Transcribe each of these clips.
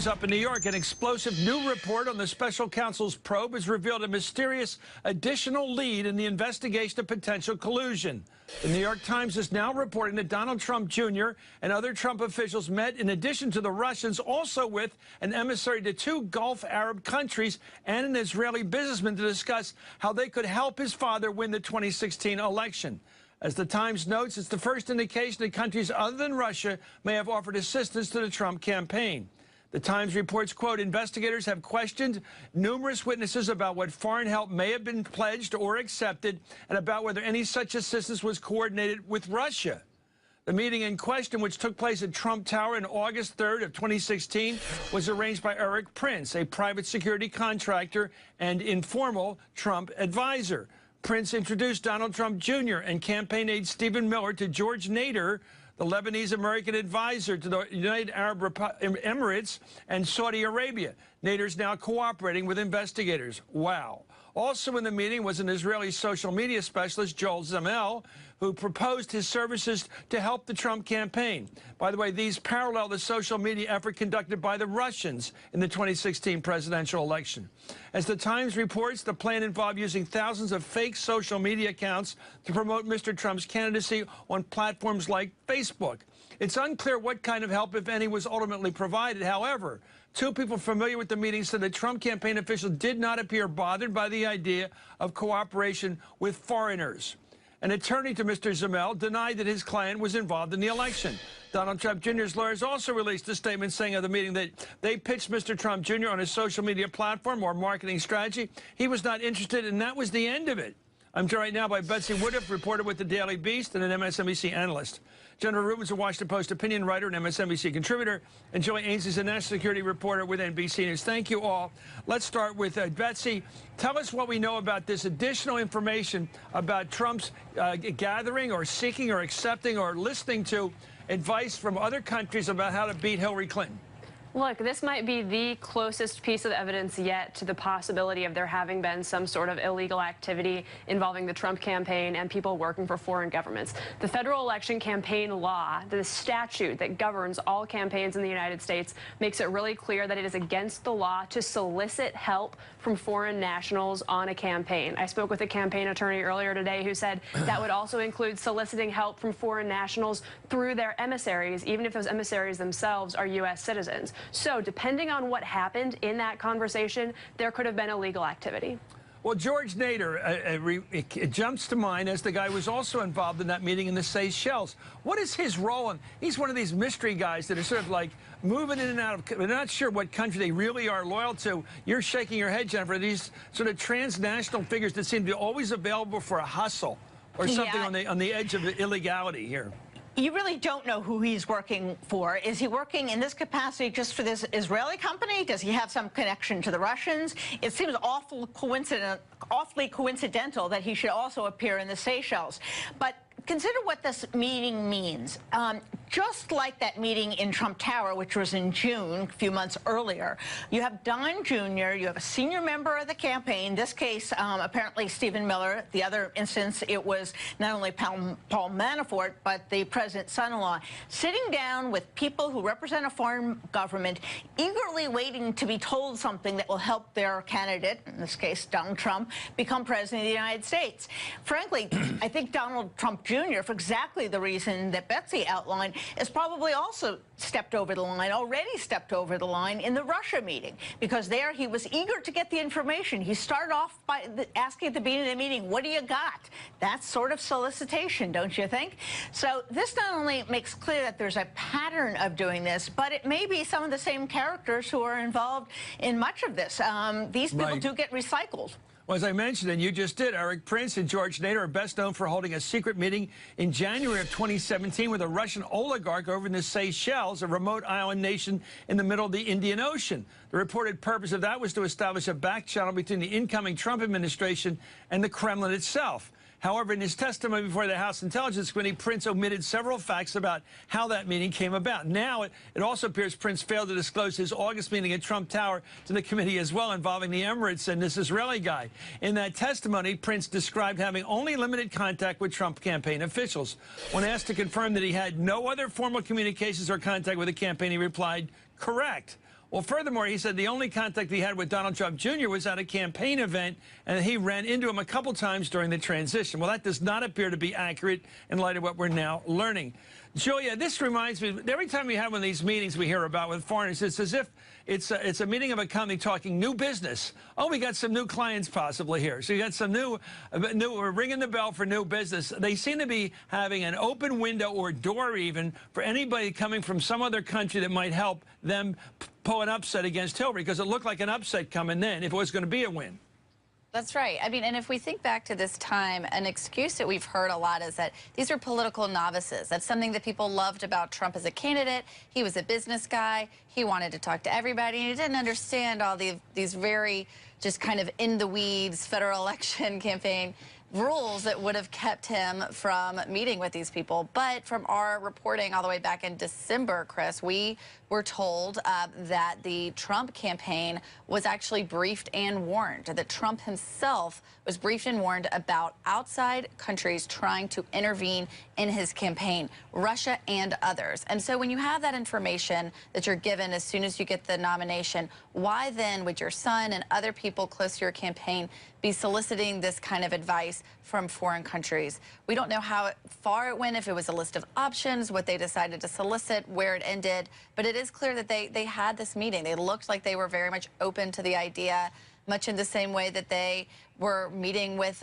Up in New York, an explosive new report on the special counsel's probe has revealed a mysterious additional lead in the investigation of potential collusion. The New York Times is now reporting that Donald Trump Jr. and other Trump officials met, in addition to the Russians, also with an emissary to two Gulf Arab countries and an Israeli businessman to discuss how they could help his father win the 2016 election. As the Times notes, it's the first indication that countries other than Russia may have offered assistance to the Trump campaign. The Times reports, quote, investigators have questioned numerous witnesses about what foreign help may have been pledged or accepted and about whether any such assistance was coordinated with Russia. The meeting in question, which took place at Trump Tower on August 3rd of 2016, was arranged by Eric Prince, a private security contractor and informal Trump advisor. Prince introduced Donald Trump Jr. and campaign aide Stephen Miller to George Nader, the Lebanese-American advisor to the United Arab Emirates and Saudi Arabia. Nader's now cooperating with investigators. Wow. Also in the meeting was an Israeli social media specialist, Joel Zamel, who proposed his services to help the Trump campaign. By the way, these parallel the social media effort conducted by the Russians in the 2016 presidential election. As the Times reports, the plan involved using thousands of fake social media accounts to promote Mr. Trump's candidacy on platforms like Facebook. It's unclear what kind of help, if any, was ultimately provided. However, two people familiar with the meeting said that Trump campaign officials did not appear bothered by the idea of cooperation with foreigners. An attorney to Mr. Zamel denied that his client was involved in the election. Donald Trump Jr.'s lawyers also released a statement saying of the meeting that they pitched Mr. Trump Jr. on his social media platform or marketing strategy. He was not interested, and that was the end of it. I'm joined right now by Betsy Woodruff, reporter with the Daily Beast and an MSNBC analyst. Jennifer Rubin's a Washington Post opinion writer and MSNBC contributor. And Joey Ainsley's a national security reporter with NBC News. Thank you all. Let's start with Betsy. Tell us what we know about this additional information about Trump's gathering or seeking or accepting or listening to advice from other countries about how to beat Hillary Clinton. Look, this might be the closest piece of evidence yet to the possibility of there having been some sort of illegal activity involving the Trump campaign and people working for foreign governments. The federal election campaign law, the statute that governs all campaigns in the United States, makes it really clear that it is against the law to solicit help from foreign nationals on a campaign. I spoke with a campaign attorney earlier today who said that would also include soliciting help from foreign nationals through their emissaries, even if those emissaries themselves are U.S. citizens. So depending on what happened in that conversation, there could have been illegal activity. Well, George Nader it jumps to mind as the guy who was also involved in that meeting in the Seychelles. What is his role? And he's one of these mystery guys that are sort of like moving in and out of, they're not sure what country they really are loyal to. You're shaking your head, Jennifer. These sort of transnational figures that seem to be always available for a hustle or something on the edge of illegality here. You really don't know who he's working for. Is he working in this capacity just for this Israeli company? Does he have some connection to the Russians? It seems awfully coincidental that he should also appear in the Seychelles. But consider what this meeting means. Just like that meeting in Trump Tower, which was in June, a few months earlier, you have Don Jr., you have a senior member of the campaign, this case, apparently Stephen Miller. The other instance, it was not only Paul Manafort, but the president's son-in-law, sitting down with people who represent a foreign government, eagerly waiting to be told something that will help their candidate, in this case Donald Trump, become president of the United States. Frankly, I think Donald Trump Jr., for exactly the reason that Betsy outlined, has probably also stepped over the line, already stepped over the line in the Russia meeting, because there he was eager to get the information. He started off by asking at the beginning of the meeting, what do you got? That's sort of solicitation, don't you think? So this not only makes clear that there's a pattern of doing this, but it may be some of the same characters who are involved in much of this. These people do get recycled. Well, as I mentioned, and you just did, Eric Prince and George Nader are best known for holding a secret meeting in January of 2017 with a Russian oligarch over in the Seychelles, a remote island nation in the middle of the Indian Ocean. The reported purpose of that was to establish a back channel between the incoming Trump administration and the Kremlin itself. However, in his testimony before the House Intelligence Committee, Prince omitted several facts about how that meeting came about. Now, it also appears Prince failed to disclose his August meeting at Trump Tower to the committee as well, involving the Emirates and this Israeli guy. In that testimony, Prince described having only limited contact with Trump campaign officials. When asked to confirm that he had no other formal communications or contact with the campaign, he replied, correct. Well, furthermore, he said the only contact he had with Donald Trump Jr. was at a campaign event, and he ran into him a couple times during the transition. Well, that does not appear to be accurate in light of what we're now learning. Julia, this reminds me, every time we have one of these meetings we hear about with foreigners, it's as if it's a meeting of a company talking new business. Oh, we got some new clients possibly here. So you got some we're ringing the bell for new business. They seem to be having an open window or door even for anybody coming from some other country that might help them pull an upset against Hillary, because it looked like an upset coming then if it was going to be a win. That's right. I mean, and if we think back to this time, an excuse that we've heard a lot is that these are political novices. That's something that people loved about Trump as a candidate. He was a business guy. He wanted to talk to everybody, and he didn't understand all these very just kind of in-the-weeds federal election campaign rules that would have kept him from meeting with these people. But from our reporting all the way back in December, Chris, we were told that the Trump campaign was actually briefed and warned, that Trump himself was briefed and warned about outside countries trying to intervene in his campaign, Russia and others. And so when you have that information that you're given as soon as you get the nomination, why then would your son and other people close to your campaign be soliciting this kind of advice from foreign countries? We don't know how far it went, if it was a list of options, what they decided to solicit, where it ended, but it is clear that they had this meeting. They looked like they were very much open to the idea, much in the same way that they were meeting with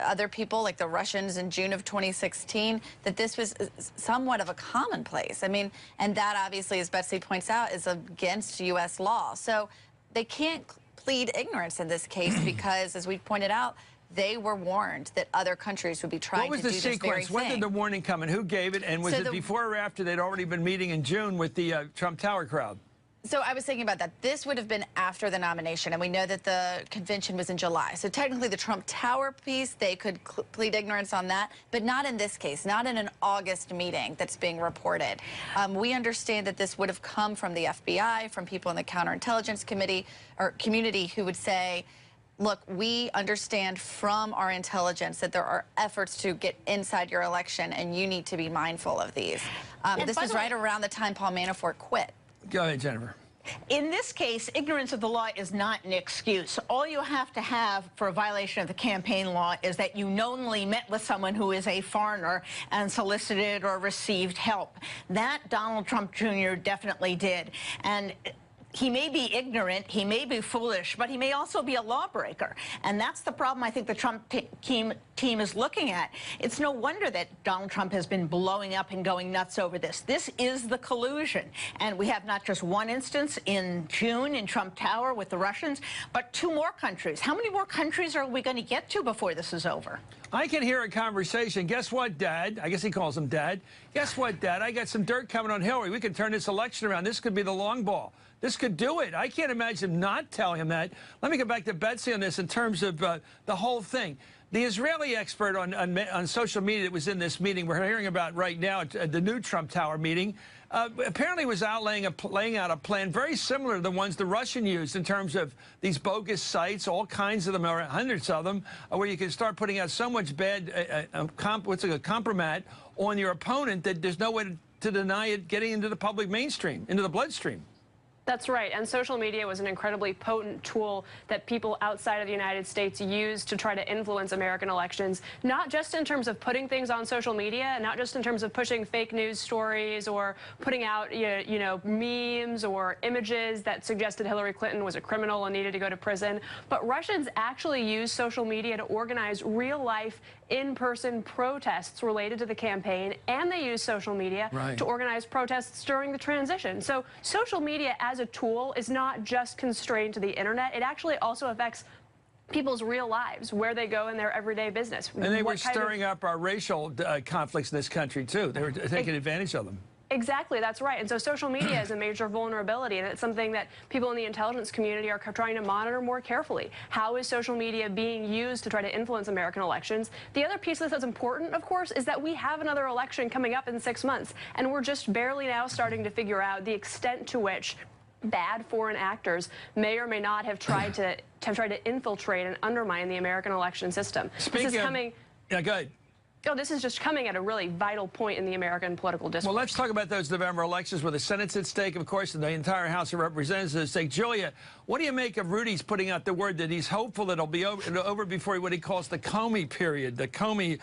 other people like the Russians in June of 2016, that this was somewhat of a commonplace. I mean, and that obviously, as Betsy points out, is against U.S. law. So they can't plead ignorance in this case because, as we pointed out, they were warned that other countries would be trying to do this very thing. What was the sequence? When did the warning come and who gave it? And was it before or after they'd already been meeting in June with the Trump Tower crowd? So I was thinking about that. This would have been after the nomination, and we know that the convention was in July. So technically the Trump Tower piece, they could plead ignorance on that, but not in this case, not in an August meeting that's being reported. We understand that this would have come from the FBI, from people in the counterintelligence community who would say, look, we understand from our intelligence that there are efforts to get inside your election, and you need to be mindful of these. This was right around the time Paul Manafort quit. Go ahead, Jennifer. In this case, ignorance of the law is not an excuse. All you have to have for a violation of the campaign law is that you knowingly met with someone who is a foreigner and solicited or received help. That Donald Trump Jr. definitely did. And he may be ignorant, he may be foolish, but he may also be a lawbreaker. And that's the problem I think the Trump team is looking at. It's no wonder that Donald Trump has been blowing up and going nuts over this. This is the collusion. And we have not just one instance in June in Trump Tower with the Russians, but 2 more countries. How many more countries are we going to get to before this is over? I can hear a conversation. Guess what, Dad? I guess he calls him Dad. Guess what, Dad? I got some dirt coming on Hillary. We could turn this election around. This could be the long ball. This could do it. I can't imagine him not telling him that. Let me get back to Betsy on this in terms of the whole thing. The Israeli expert on social media that was in this meeting we're hearing about right now at the new Trump Tower meeting apparently was laying out a plan very similar to the ones the Russian used in terms of these bogus sites, all kinds of them, or hundreds of them, where you can start putting out so much bad compromise on your opponent that there's no way to deny it getting into the public mainstream, into the bloodstream. That's right. And social media was an incredibly potent tool that people outside of the United States used to try to influence American elections, not just in terms of putting things on social media, not just in terms of pushing fake news stories or putting out, you know, memes or images that suggested Hillary Clinton was a criminal and needed to go to prison. But Russians actually used social media to organize real-life, in-person protests related to the campaign, and they used social media to organize protests during the transition. So social media as a tool is not just constrained to the internet. It actually also affects people's real lives, where they go in their everyday business. And they were stirring up our racial conflicts in this country, too. They were taking advantage of them. Exactly, that's right. And so social media is a major vulnerability, and it's something that people in the intelligence community are trying to monitor more carefully. How is social media being used to try to influence American elections? The other piece of this that's important, of course, is that we have another election coming up in 6 months, and we're just barely now starting to figure out the extent to which bad foreign actors may or may not have tried to infiltrate and undermine the American election system. Speaking this is coming. Yeah, go ahead. Oh, this is just coming at a really vital point in the American political discourse. Well, let's talk about those November elections where the Senate's at stake, of course, and the entire House of Representatives is at stake. Julia, what do you make of Rudy's putting out the word that he's hopeful that it'll be over before what he calls the Comey period? The Comey,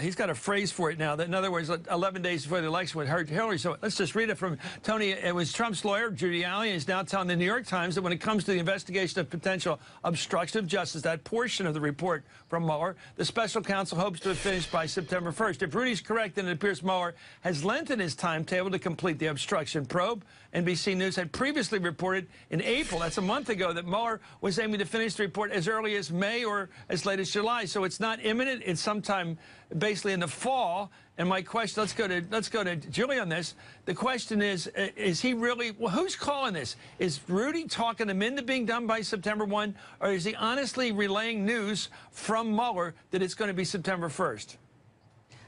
he's got a phrase for it now. That, in other words, 11 days before the election would hurt Hillary. So let's just read it from Tony. It was Trump's lawyer, Giuliani, is now telling the New York Times that when it comes to the investigation of potential obstruction of justice, that portion of the report from Mueller, the special counsel hopes to have finished by September 1st. If Rudy's correct, then it appears Mueller has lengthened his timetable to complete the obstruction probe. NBC News had previously reported in April, that's a month ago, that Mueller was aiming to finish the report as early as May or as late as July. So it's not imminent. It's sometime basically in the fall. And my question, let's go to Julie on this. The question is he really, well, who's calling this? Is Rudy talking him into being done by September 1, or is he honestly relaying news from Mueller that it's going to be September 1st?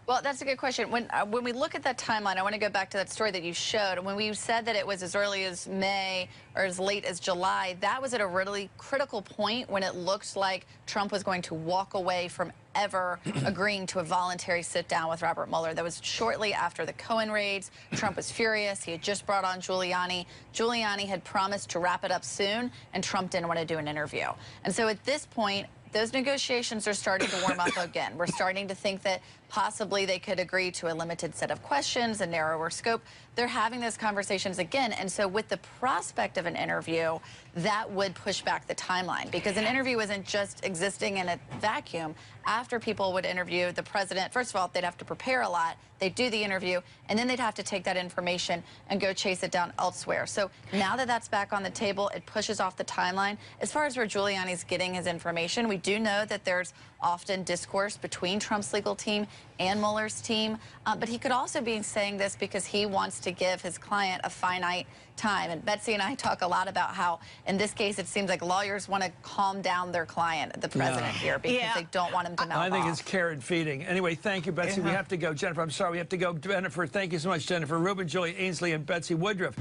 Well, that's a good question. When we look at that timeline, I want to go back to that story that you showed. When we said that it was as early as May or as late as July, that was at a really critical point when it looked like Trump was going to walk away from ever agreeing to a voluntary sit-down with Robert Mueller. That was shortly after the Cohen raids. Trump was furious. He had just brought on Giuliani. Giuliani had promised to wrap it up soon, and Trump didn't want to do an interview. And so at this point, those negotiations are starting to warm up again. We're starting to think that possibly they could agree to a limited set of questions, a narrower scope. They're having those conversations again. And so with the prospect of an interview, that would push back the timeline, because an interview isn't just existing in a vacuum. After people would interview the president, first of all, they'd have to prepare a lot. They'd do the interview, and then they'd have to take that information and go chase it down elsewhere. So now that that's back on the table, it pushes off the timeline. As far as where Giuliani's getting his information, we do know that there's often discourse between Trump's legal team and Mueller's team, but he could also be saying this because he wants to give his client a finite time. And Betsy and I talk a lot about how, in this case, it seems like lawyers want to calm down their client, the president here, because they don't want him to mouth I think off. it's carrot feeding. Anyway, thank you, Betsy. We have to go. Jennifer, I'm sorry, we have to go. Jennifer, thank you so much, Jennifer Rubin, Julie Ainsley, and Betsy Woodruff.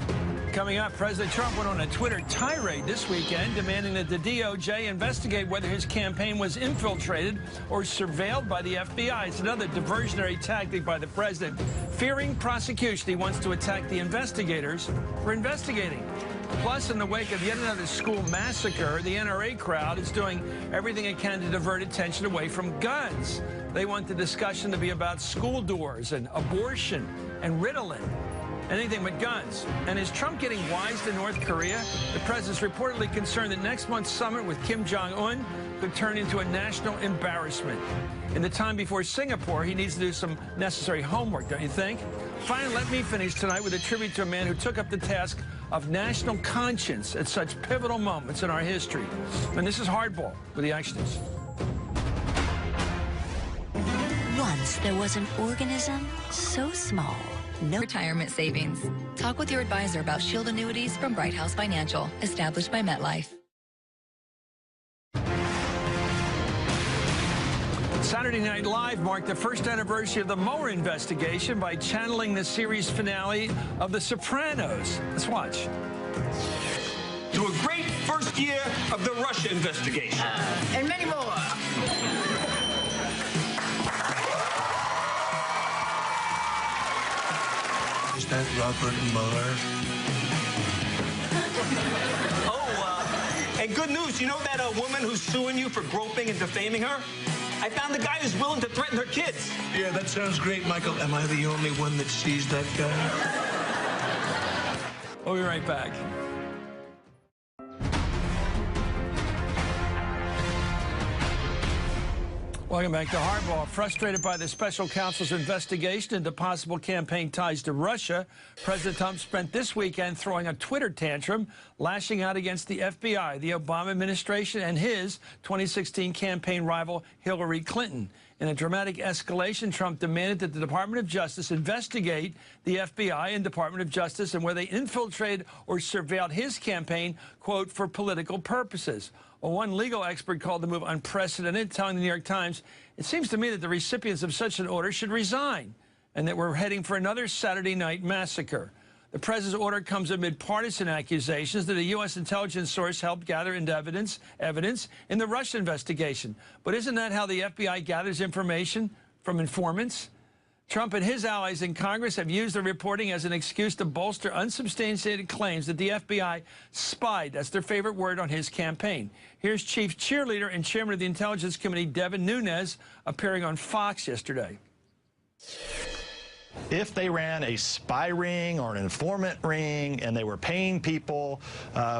Coming up, President Trump went on a Twitter tirade this weekend demanding that the DOJ investigate whether his campaign was infiltrated or surveilled by the FBI. It's another diversionary tactic by the president. Fearing prosecution, he wants to attack the investigators for investigating. Plus, in the wake of yet another school massacre, the NRA crowd is doing everything it can to divert attention away from guns. They want the discussion to be about school doors and abortion and Ritalin. Anything but guns. And is Trump getting wise to North Korea? The president's reportedly concerned that next month's summit with Kim Jong-un could turn into a national embarrassment. In the time before Singapore, he needs to do some necessary homework, don't you think? Finally, let me finish tonight with a tribute to a man who took up the task of national conscience at such pivotal moments in our history. And this is Hardball with the Action News. Once there was an organism so small, no retirement savings. Talk with your advisor about Shield annuities from Bright House Financial, established by MetLife. Saturday Night Live marked the first anniversary of the Mueller investigation by channeling the series finale of The Sopranos. Let's watch. To a great first year of the Russia investigation. And many more. Is that Robert Mueller? And good news, you know that woman who's suing you for groping and defaming her? I found the guy who's willing to threaten her kids. Yeah, that sounds great, Michael. Am I the only one that sees that guy? We'll be right back. Welcome back to Hardball. Frustrated by the special counsel's investigation into possible campaign ties to Russia, President Trump spent this weekend throwing a Twitter tantrum, lashing out against the FBI, the Obama administration, and his 2016 campaign rival Hillary Clinton. In a dramatic escalation, Trump demanded that the Department of Justice investigate the FBI and Department of Justice and where they infiltrated or surveilled his campaign, quote, for political purposes. Well, one legal expert called the move unprecedented, telling the New York Times, it seems to me that the recipients of such an order should resign and that we're heading for another Saturday night massacre. The president's order comes amid partisan accusations that a U.S. intelligence source helped gather evidence in the Russia investigation. But isn't that how the FBI gathers information? from informants. Trump and his allies in Congress have used the reporting as an excuse to bolster unsubstantiated claims that the FBI spied, that's their favorite word, on his campaign. Here's chief cheerleader and chairman of the Intelligence Committee, Nunes, appearing on Fox yesterday. If they ran a spy ring or an informant ring and they were paying people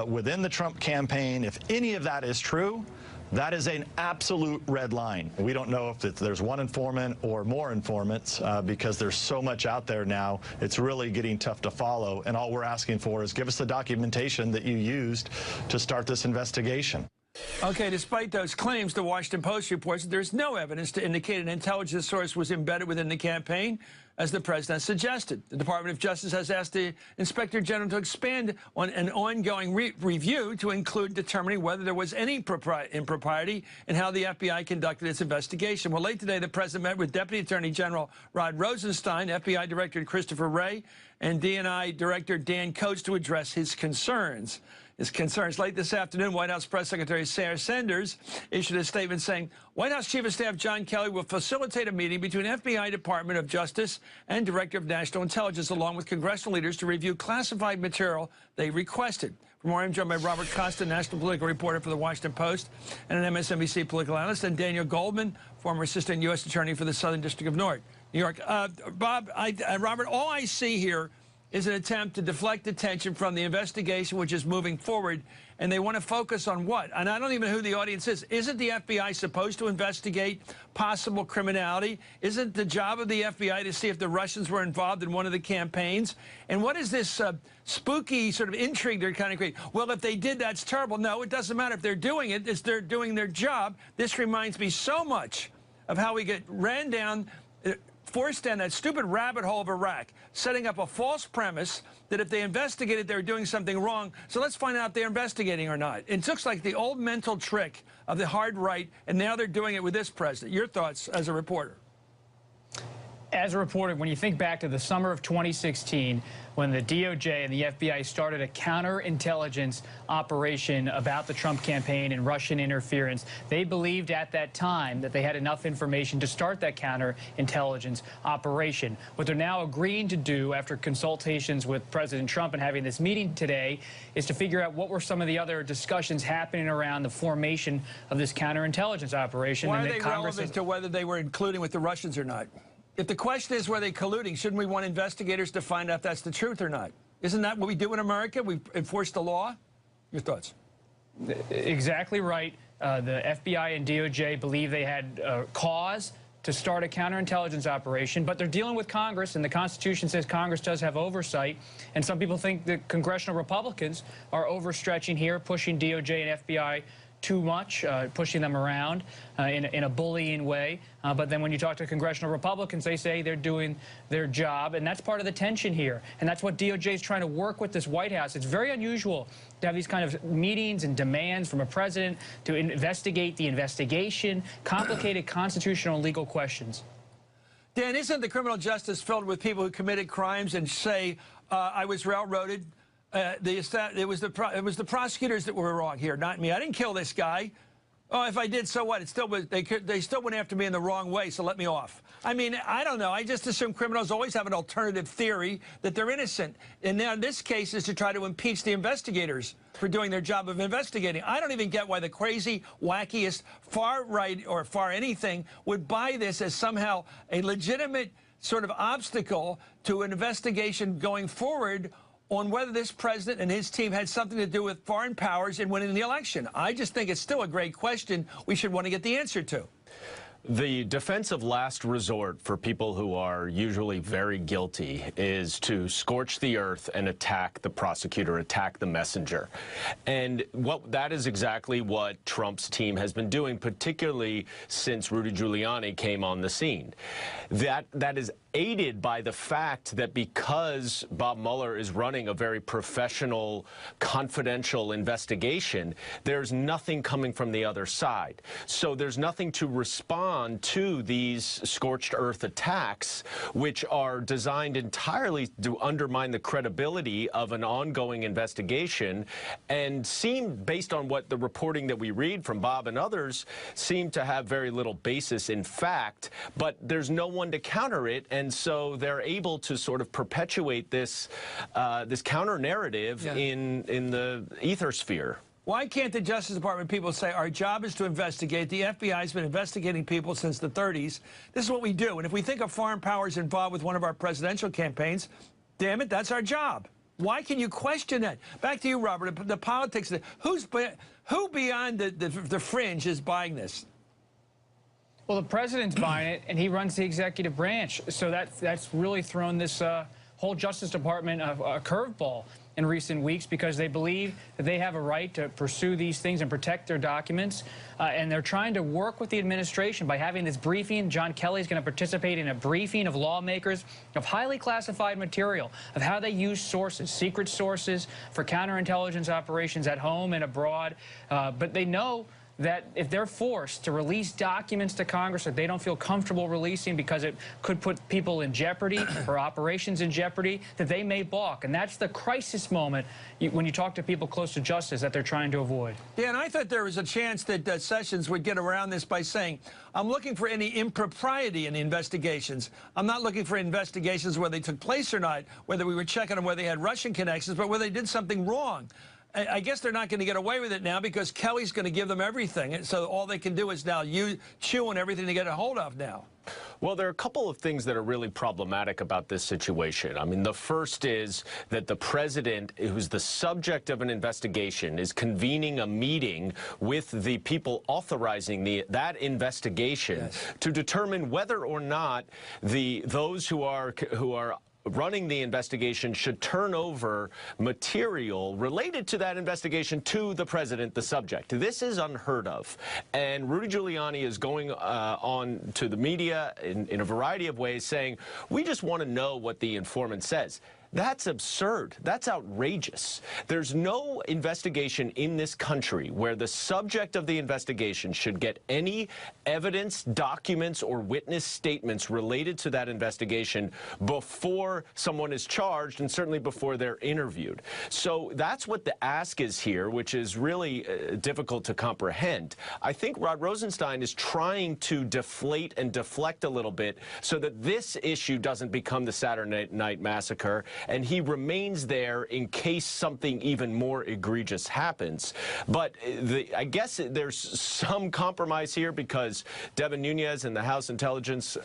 within the Trump campaign, if any of that is true, that is an absolute red line. We don't know if there's one informant or more informants because there's so much out there now. It's really getting tough to follow. And all we're asking for is give us the documentation that you used to start this investigation. Okay, despite those claims, the Washington Post reports that there's no evidence to indicate an intelligence source was embedded within the campaign, as the president suggested. The Department of Justice has asked the Inspector General to expand on an ongoing review to include determining whether there was any impropriety in how the FBI conducted its investigation. Well, late today, the president met with Deputy Attorney General Rod Rosenstein, FBI Director Christopher Wray, and DNI Director Dan Coats to address his concerns. Late this afternoon, White House Press Secretary Sarah Sanders issued a statement saying White House Chief of Staff John Kelly will facilitate a meeting between FBI Department of Justice and Director of National Intelligence, along with congressional leaders, to review classified material they requested. For more, I'm joined by Robert Costa, national political reporter for the Washington Post and an MSNBC political analyst, and Daniel Goldman, former assistant U.S. attorney for the Southern District of New York. Robert, all I see here is an attempt to deflect attention from the investigation, which is moving forward, and they want to focus on what? And I don't even know who the audience is. Isn't the FBI supposed to investigate possible criminality? Isn't the job of the FBI to see if the Russians were involved in one of the campaigns? And what is this spooky sort of intrigue they're kind of creating? Well, if they did, that's terrible. No, it doesn't matter if they're doing it. It's they're doing their job. This reminds me so much of how we get ran down, forced down that stupid rabbit hole of Iraq, setting up a false premise that if they investigated, they were doing something wrong. So let's find out if they're investigating or not. It looks like the old mental trick of the hard right, and now they're doing it with this president. Your thoughts as a reporter? As a reporter, when you think back to the summer of 2016, when the DOJ and the FBI started a counterintelligence operation about the Trump campaign and Russian interference, they believed at that time that they had enough information to start that counterintelligence operation. What they're now agreeing to do after consultations with President Trump and having this meeting today is to figure out what were some of the other discussions happening around the formation of this counterintelligence operation. Why are they relevant to whether they were colluding with the Russians or not? If the question is, were they colluding, shouldn't we want investigators to find out if that's the truth or not? Isn't that what we do in America? We enforce the law? Your thoughts? Exactly right. The FBI and DOJ believe they had cause to start a counterintelligence operation, but they're dealing with Congress, and the Constitution says Congress does have oversight. And some people think that congressional Republicans are overstretching here, pushing DOJ and FBI too much, pushing them around in a bullying way. But then when you talk to congressional Republicans, they say they're doing their job, and that's part of the tension here. And that's what DOJ is trying to work with this White House. It's very unusual to have these kind of meetings and demands from a president to investigate the investigation, complicated constitutional and legal questions. Dan, isn't the criminal justice filled with people who committed crimes and say, I was railroaded? It was the prosecutors that were wrong here, not me. I didn't kill this guy. Oh, if I did, so what? It still was, they still went after me in the wrong way, so let me off. I mean, I don't know. I just assume criminals always have an alternative theory that they're innocent. And now this case is to try to impeach the investigators for doing their job of investigating. I don't even get why the crazy, wackiest, far right or far anything would buy this as somehow a legitimate sort of obstacle to an investigation going forward on whether this president and his team had something to do with foreign powers in winning the election. I just think it's still a great question we should want to get the answer to. The defense of last resort for people who are usually very guilty is to scorch the earth and attack the prosecutor, attack the messenger. And that is exactly what Trump's team has been doing, particularly since Rudy Giuliani came on the scene. That is aided by the fact that because Bob Mueller is running a very professional, confidential investigation, there's nothing coming from the other side. So there's nothing to respond to these scorched earth attacks, which are designed entirely to undermine the credibility of an ongoing investigation and seem, based on what the reporting that we read from Bob and others, seem to have very little basis in fact, but there's no one to counter it. And so they're able to sort of perpetuate this this counter narrative in the ethersphere. Why can't the Justice Department people say our job is to investigate? The FBI has been investigating people since the 30s. This is what we do. And if we think a foreign power is involved with one of our presidential campaigns, damn it, that's our job. Why can you question that? Back to you, Robert. The politics. Who beyond the fringe is buying this? Well, the president's buying it, and he runs the executive branch. So that's really thrown this whole Justice Department a curveball in recent weeks, because they believe that they have a right to pursue these things and protect their documents. And they're trying to work with the administration by having this briefing. John Kelly's going to participate in a briefing of lawmakers of highly classified material, of how they use sources, secret sources, for counterintelligence operations at home and abroad. But they know that if they're forced to release documents to Congress that they don't feel comfortable releasing because it could put people in jeopardy or operations in jeopardy, that they may balk. And that's the crisis moment when you talk to people close to justice that they're trying to avoid. Yeah, and I thought there was a chance that Sessions would get around this by saying, I'm looking for any impropriety in the investigations. I'm not looking for investigations whether they took place or not, whether we were checking on whether they had Russian connections, but whether they did something wrong. I guess they're not going to get away with it now because Kelly's going to give them everything. And so all they can do is now chew on everything to get a hold of now. Well, there are a couple of things that are really problematic about this situation. I mean, the first is that the president, who's the subject of an investigation, is convening a meeting with the people authorizing that investigation to determine whether or not those who are running the investigation should turn over material related to that investigation to the president, the subject. This is unheard of. And Rudy Giuliani is going on to the media in a variety of ways saying, we just want to know what the informant says. That's absurd. That's outrageous. There's no investigation in this country where the subject of the investigation should get any evidence, documents, or witness statements related to that investigation before someone is charged, and certainly before they're interviewed. So that's what the ask is here, which is really difficult to comprehend. I think Rod Rosenstein is trying to deflate and deflect a little bit so that this issue doesn't become the Saturday Night Massacre, and he remains there in case something even more egregious happens. But I guess there's some compromise here because Devin Nunes and the House Intelligence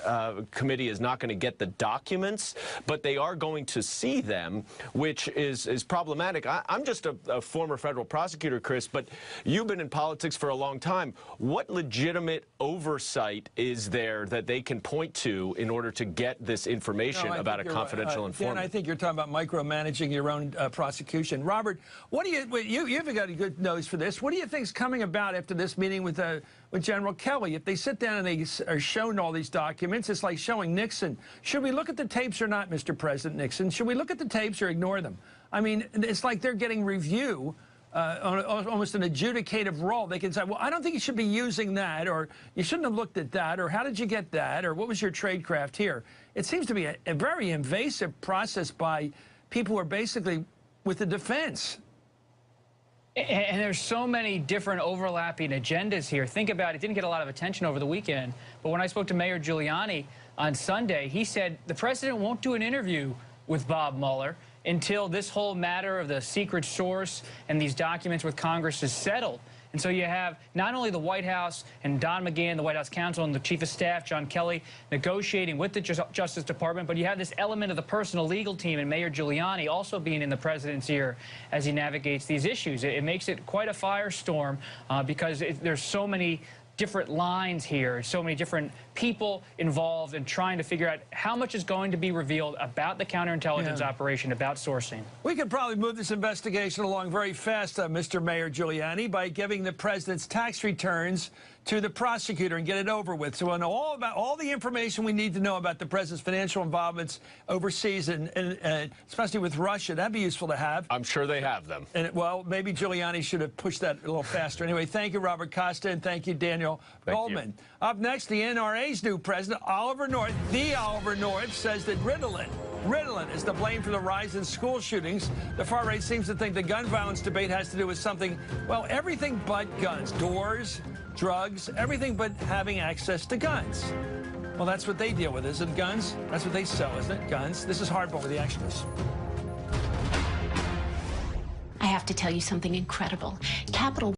Committee is not going to get the documents, but they are going to see them, which is problematic. I'm just a former federal prosecutor, Chris, but you've been in politics for a long time. What legitimate oversight is there that they can point to in order to get this information about a confidential informant? Dan, I think you're talking about micromanaging your own prosecution. Robert, what do you've got a good nose for this. What do you think is coming about after this meeting with General Kelly? If they sit down and they are shown all these documents, it's like showing Nixon. Should we look at the tapes or not, Mr. President Nixon? Should we look at the tapes or ignore them? I mean, it's like they're getting review on almost an adjudicative role. They can say, well, I don't think you should be using that, or you shouldn't have looked at that, or how did you get that, or what was your tradecraft here? It seems to be a very invasive process by people who are basically with the defense. And there's so many different overlapping agendas here. Think about it. It didn't get a lot of attention over the weekend, but when I spoke to Mayor Giuliani on Sunday, he said the president won't do an interview with Bob Mueller until this whole matter of the secret source and these documents with Congress is settled. And so you have not only the White House and Don McGahn, the White House counsel, and the Chief of Staff, John Kelly, negotiating with the Justice Department, but you have this element of the personal legal team and Mayor Giuliani also being in the president's ear as he navigates these issues. It makes it quite a firestorm because there's so many different lines here, so many different people involved in trying to figure out how much is going to be revealed about the counterintelligence operation, about sourcing. We could probably move this investigation along very fast, Mr. Mayor Giuliani, by giving the president's tax returns to the prosecutor and get it over with. So we'll know all the information we need to know about the president's financial involvements overseas, and especially with Russia. That'd be useful to have. I'm sure they have them. And well, maybe Giuliani should have pushed that a little faster. Anyway, thank you, Robert Costa, and thank you, Daniel Goldman. Up next, the NRA's new president, Oliver North, says that Ritalin is to blame for the rise in school shootings. The far right seems to think the gun violence debate has to do with something, well, everything but guns. Doors, drugs, everything but having access to guns. Well, that's what they deal with, isn't it? Guns? That's what they sell, isn't it? Guns. This is Hardball with the extras. I have to tell you something incredible. Capital